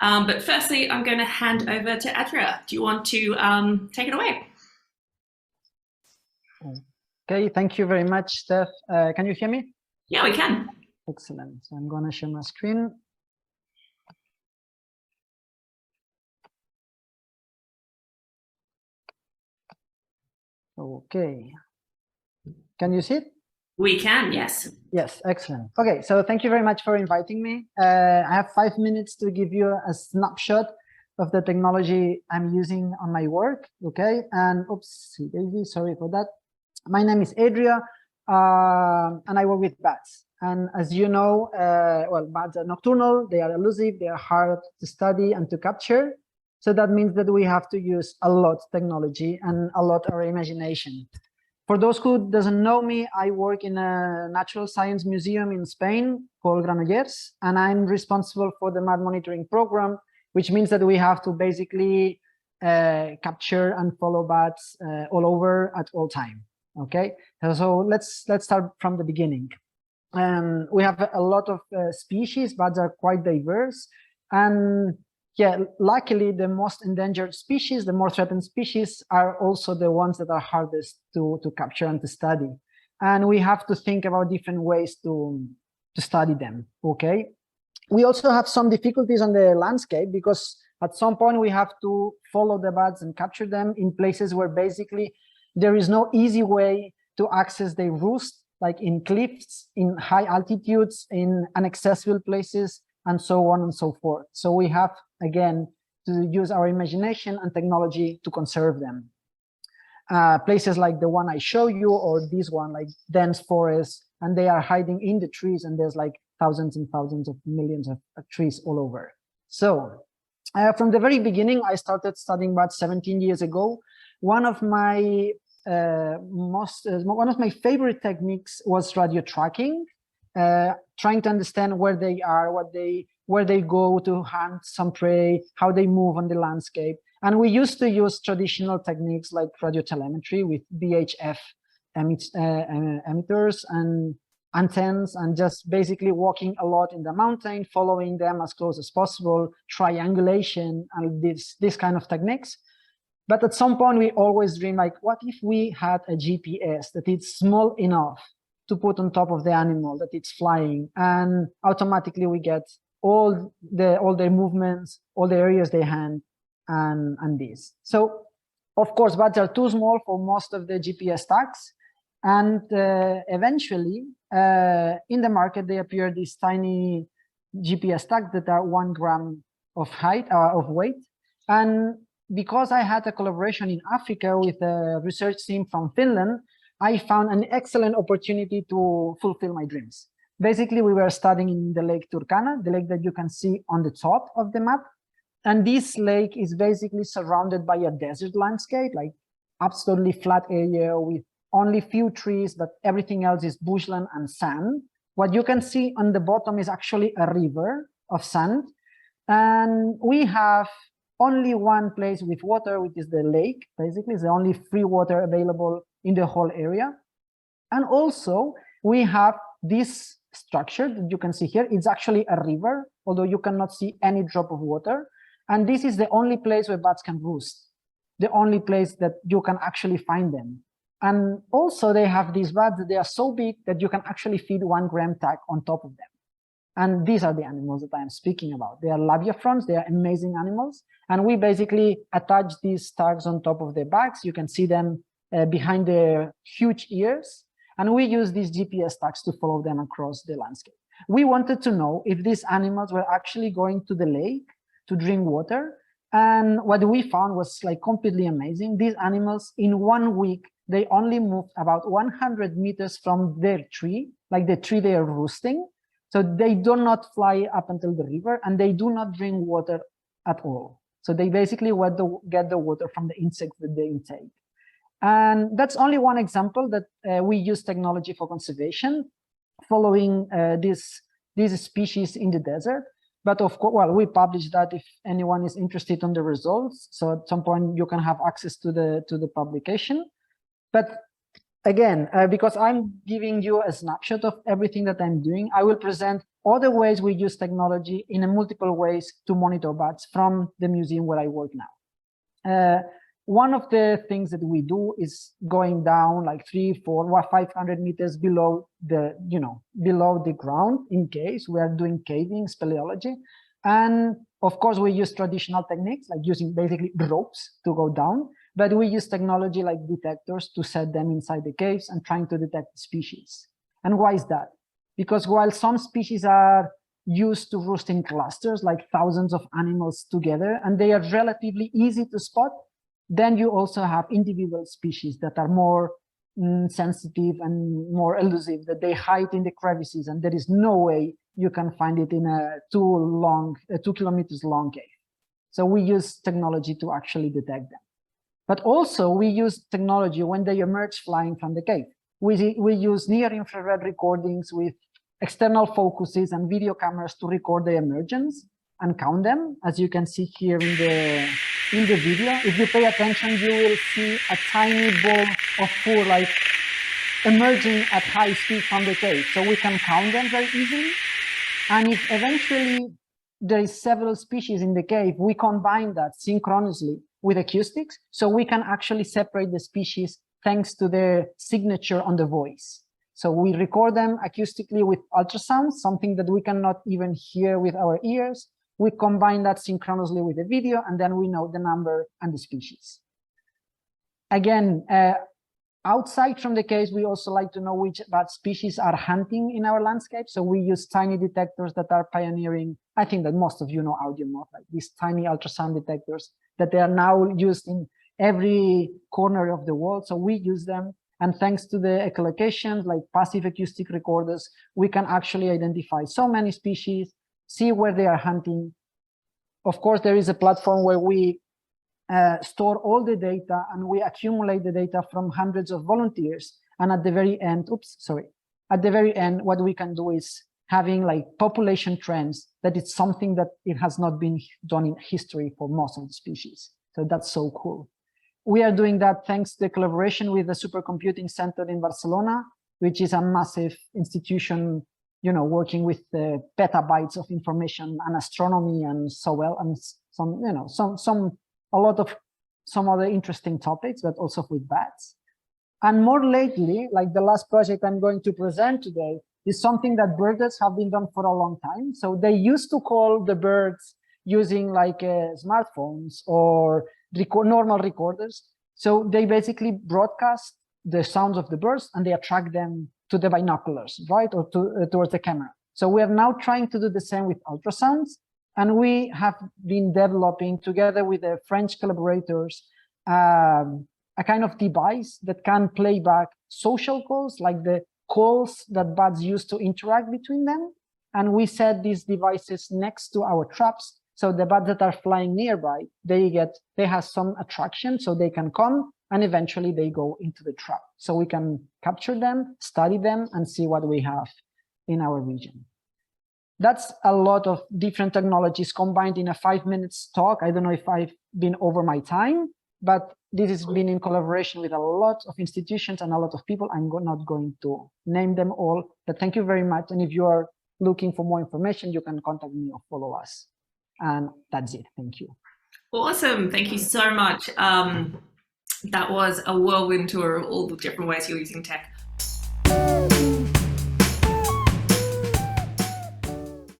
But firstly, I'm going to hand over to Adrià. Do you want to take it away? Okay, thank you very much, Steph. Can you hear me? Yeah, we can. Excellent. So I'm going to share my screen. Okay. Can you see it? We can, yes. Yes, excellent. Okay, so thank you very much for inviting me. I have 5 minutes to give you a snapshot of the technology I'm using on my work. Okay, and oops, sorry for that. My name is Adrià, and I work with bats. And as you know, well, bats are nocturnal, they are elusive, they are hard to study and to capture. So that means that we have to use a lot of technology and a lot of our imagination. For those who doesn't know me, I work in a natural science museum in Spain called Granollers, and I'm responsible for the map monitoring program, which means that we have to basically capture and follow bats all over at all time. Okay, so let's start from the beginning. We have a lot of species. Bats are quite diverse, and yeah, luckily the most endangered species, the more threatened species, are also the ones that are hardest to capture and to study. And we have to think about different ways to study them. Okay, we also have some difficulties on the landscape because at some point we have to follow the bats and capture them in places where basically there is no easy way to access their roost, like in cliffs, in high altitudes, in inaccessible places, and so on and so forth. So we have, again, to use our imagination and technology to conserve them. Places like the one I show you, or this one, like dense forests, and they are hiding in the trees, and there's like thousands and thousands of millions of trees all over. So from the very beginning, I started studying bats 17 years ago. One of my favorite techniques was radio tracking, trying to understand where they are, where they go to hunt some prey, how they move on the landscape. And we used to use traditional techniques like radio telemetry with VHF emitters and antennas, and just basically walking a lot in the mountain, following them as close as possible, triangulation, and this kind of techniques. But at some point, we always dream, like, what if we had a GPS that is small enough to put on top of the animal that it's flying, and automatically we get all their movements, all the areas they hunt, and this. So, of course, bats are too small for most of the GPS tags, and eventually, in the market, they appear these tiny GPS tags that are 1 gram of weight, and because I had a collaboration in Africa with a research team from Finland, I found an excellent opportunity to fulfill my dreams. Basically, we were studying in the Lake Turkana, the lake that you can see on the top of the map. And this lake is basically surrounded by a desert landscape, like absolutely flat area with only few trees, but everything else is bushland and sand. What you can see on the bottom is actually a river of sand. And we have only one place with water, which is the lake. Basically, it's the only free water available in the whole area. And also, we have this structure that you can see here. It's actually a river, although you cannot see any drop of water. And this is the only place where bats can roost, the only place that you can actually find them. And also, they have these bats that they are so big that you can actually feed 1 gram tag on top of them. And these are the animals that I am speaking about. They are labiafrons, they are amazing animals. And we basically attach these tags on top of their backs. You can see them behind their huge ears. And we use these GPS tags to follow them across the landscape. We wanted to know if these animals were actually going to the lake to drink water. And what we found was like completely amazing. These animals, in 1 week, they only moved about 100 meters from their tree, like the tree they are roosting. So they do not fly up until the river, and they do not drink water at all. So they basically get the water from the insects that they intake. And that's only one example that we use technology for conservation, following this species in the desert. But of course, well, we publish that if anyone is interested in the results. So at some point you can have access to the publication. But again, because I'm giving you a snapshot of everything that I'm doing, I will present other ways we use technology in multiple ways to monitor bats from the museum where I work now. One of the things that we do is going down like 300, 400, or 500 meters below the, below the ground in caves. We are doing caving, speleology. And of course, we use traditional techniques like using basically ropes to go down, but we use technology like detectors to set them inside the caves and trying to detect species. And why is that? Because while some species are used to roost in clusters, like thousands of animals together, and they are relatively easy to spot, then you also have individual species that are more sensitive and more elusive, that they hide in the crevices, and there is no way you can find it in a 2 kilometers long cave. So we use technology to actually detect them. But also we use technology when they emerge flying from the cave. We use near-infrared recordings with external focuses and video cameras to record the emergence and count them, as you can see here in the video. If you pay attention, you will see a tiny ball of fur like emerging at high speed from the cave. So we can count them very easily. And if eventually there is several species in the cave, we combine that synchronously with acoustics, so we can actually separate the species thanks to their signature on the voice. So we record them acoustically with ultrasound, something that we cannot even hear with our ears. We combine that synchronously with the video, and then we know the number and the species. Again, outside from the case, we also like to know which bat species are hunting in our landscape. So we use tiny detectors that are pioneering. I think that most of you know AudioMoth, like these tiny ultrasound detectors that they are now used in every corner of the world. So we use them. And thanks to the echolocations, like passive acoustic recorders, we can actually identify so many species, see where they are hunting. Of course, there is a platform where we store all the data, and we accumulate the data from hundreds of volunteers. And at the very end, at the very end, what we can do is having like population trends, that it's something that it has not been done in history for most of the species. So that's so cool. We are doing that thanks to the collaboration with the Supercomputing Center in Barcelona, which is a massive institution, working with petabytes of information and astronomy and so well, and some other interesting topics, but also with bats. And more lately, like the last project I'm going to present today, is something that birders have been done for a long time. So they used to call the birds using like smartphones or normal recorders. So they basically broadcast the sounds of the birds and they attract them to the binoculars, right, or towards the camera. So we are now trying to do the same with ultrasounds, and we have been developing together with the French collaborators a kind of device that can play back social calls, like the calls that bats use to interact between them. And we set these devices next to our traps. So the bats that are flying nearby, they have some attraction, so they can come, and eventually they go into the trap. So we can capture them, study them, and see what we have in our region. That's a lot of different technologies combined in a 5 minutes talk. I don't know if I've been over my time, but this has been in collaboration with a lot of institutions and a lot of people. I'm not going to name them all, but thank you very much. And if you are looking for more information, you can contact me or follow us. And that's it. Thank you. Awesome. Thank you so much. That was a whirlwind tour of all the different ways you're using tech.